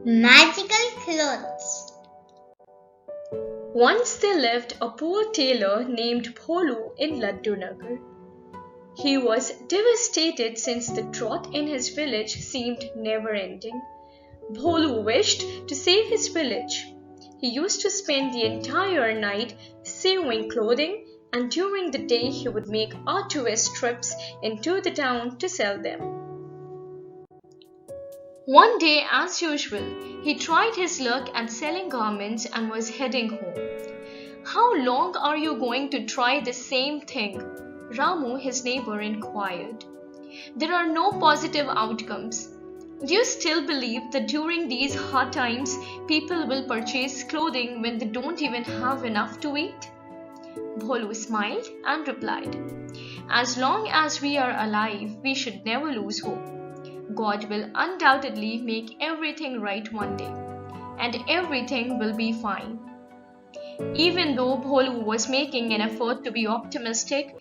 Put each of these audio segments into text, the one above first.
Magical clothes. Once there lived a poor tailor named Bholu in Laddunagar. He was devastated since the drought in his village seemed never ending. Bholu wished to save his village. He used to spend the entire night sewing clothing, and during the day he would make arduous trips into the town to sell them. One day, as usual, he tried his luck at selling garments and was heading home. "How long are you going to try the same thing?" Ramu, his neighbor, inquired. "There are no positive outcomes. Do you still believe that during these hard times, people will purchase clothing when they don't even have enough to eat?" Bholu smiled and replied, "As long as we are alive, we should never lose hope. God will undoubtedly make everything right one day, and everything will be fine." Even though Bholu was making an effort to be optimistic,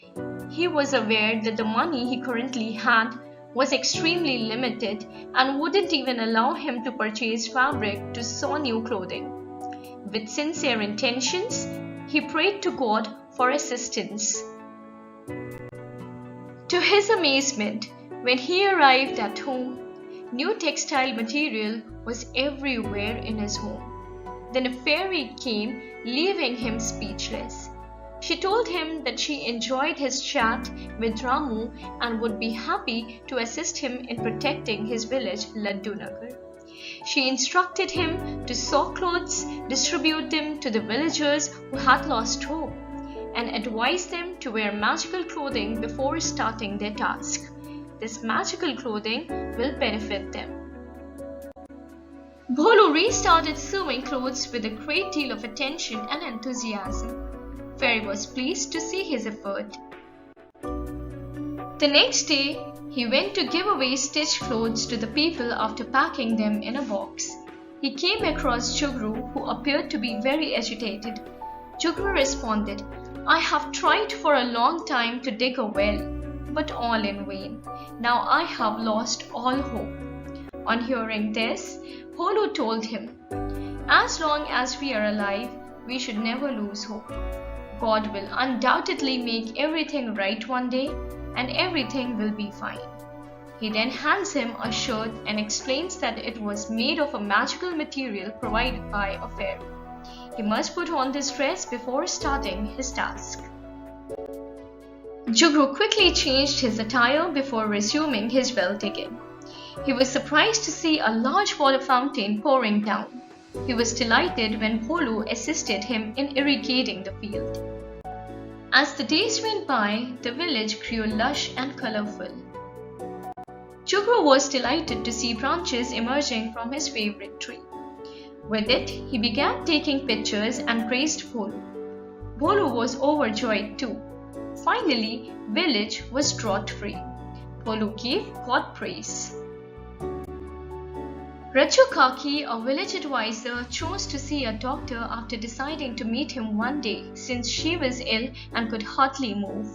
he was aware that the money he currently had was extremely limited and wouldn't even allow him to purchase fabric to sew new clothing. With sincere intentions, he prayed to God for assistance. To his amazement, when he arrived at home, new textile material was everywhere in his home. Then a fairy came, leaving him speechless. She told him that she enjoyed his chat with Ramu and would be happy to assist him in protecting his village, Laddunagar. She instructed him to sew clothes, distribute them to the villagers who had lost hope, and advised them to wear magical clothing before starting their task. This magical clothing will benefit them. Bholu restarted sewing clothes with a great deal of attention and enthusiasm. Fairy was pleased to see his effort. The next day, he went to give away stitched clothes to the people after packing them in a box. He came across Jugru, who appeared to be very agitated. Jugru responded, "I have tried for a long time to dig a well, but all in vain. Now I have lost all hope." On hearing this, Bholu told him, "As long as we are alive, we should never lose hope. God will undoubtedly make everything right one day, and everything will be fine." He then hands him a shirt and explains that it was made of a magical material provided by a fairy. He must put on this dress before starting his task. Jugru quickly changed his attire before resuming his well digging. He was surprised to see a large water fountain pouring down. He was delighted when Bholu assisted him in irrigating the field. As the days went by, the village grew lush and colorful. Jugru was delighted to see branches emerging from his favorite tree. With it, he began taking pictures and praised Bholu. Bholu was overjoyed too. Finally, village was drought-free. Bholu gave God praise. Raju Kaki, a village advisor, chose to see a doctor after deciding to meet him one day since she was ill and could hardly move.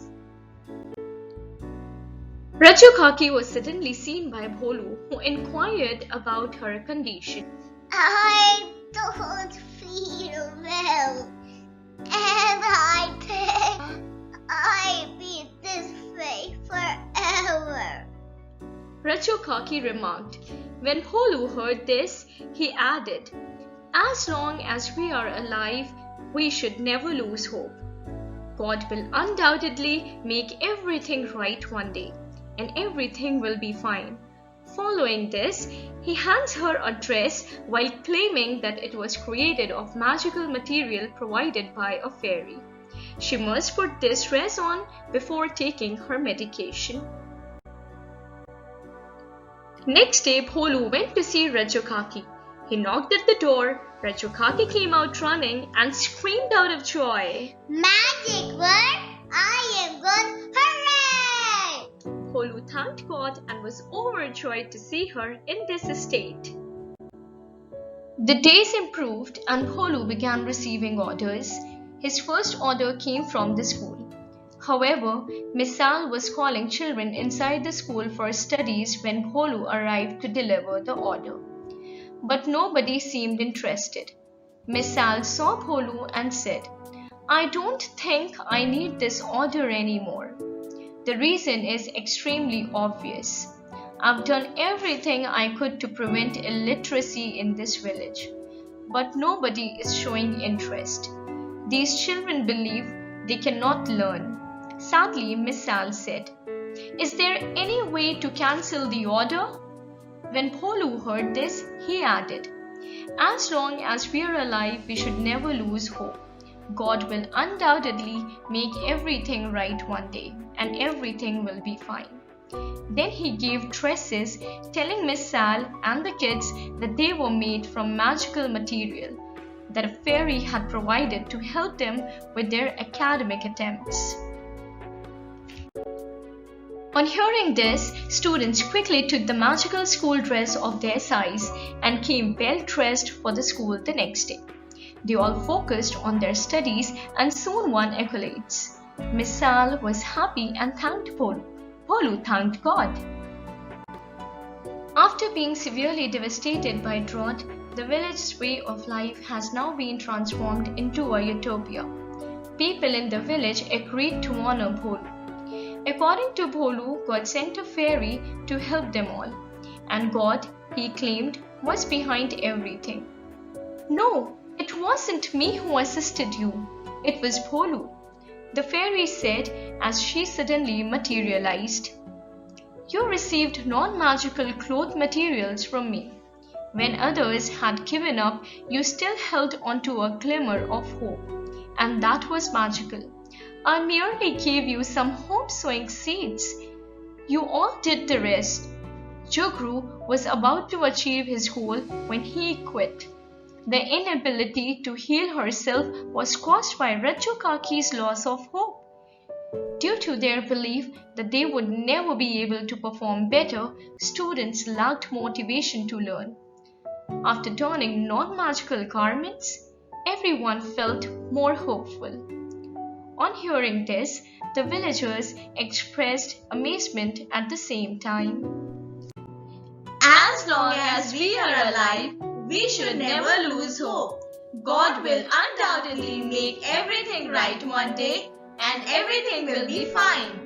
Raju Kaki was suddenly seen by Bholu, who inquired about her condition. I don't feel well, and I think I'll be this way forever, Raju Kaki remarked. When Bholu heard this, he added, "As long as we are alive, we should never lose hope. God will undoubtedly make everything right one day, and everything will be fine." Following this, he hands her a dress while claiming that it was created of magical material provided by a fairy. She must put this dress on before taking her medication. Next day, Bholu went to see Raju Kaki. He knocked at the door. Raju Kaki came out running and screamed out of joy. "Magic word! I am good! Hooray!" Bholu thanked God and was overjoyed to see her in this state. The days improved and Bholu began receiving orders. His first order came from the school. However, Misal was calling children inside the school for studies when Bholu arrived to deliver the order. but nobody seemed interested. Miss Sal saw Bholu and said, "I don't think I need this order anymore. The reason is extremely obvious. I've done everything I could to prevent illiteracy in this village, but nobody is showing interest. These children believe they cannot learn." Sadly, Miss Sal said, "Is there any way to cancel the order?" When Bholu heard this, he added, "As long as we are alive, we should never lose hope. God will undoubtedly make everything right one day, and everything will be fine." Then he gave tresses, telling Miss Sal and the kids that they were made from magical material that a fairy had provided to help them with their academic attempts. On hearing this, students quickly took the magical school dress of their size and came well dressed for the school the next day. They all focused on their studies and soon won accolades. Miss Sal was happy and thanked Bholu. Bholu thanked God. After being severely devastated by drought, the village's way of life has now been transformed into a utopia. People in the village agreed to honor Bholu. According to Bholu, God sent a fairy to help them all, and God, he claimed, was behind everything. "No, it wasn't me who assisted you. It was Bholu," the fairy said as she suddenly materialized. "You received non-magical cloth materials from me. When others had given up, you still held onto a glimmer of hope, and that was magical. I merely gave you some hope-sowing seeds. You all did the rest." Jugru was about to achieve his goal when he quit. The inability to heal herself was caused by Raju Kaki's loss of hope. Due to their belief that they would never be able to perform better, students lacked motivation to learn. After donning non-magical garments, everyone felt more hopeful. On hearing this, the villagers expressed amazement at the same time. As long as we are alive, we should never lose hope. God will undoubtedly make everything right one day, and everything will be fine.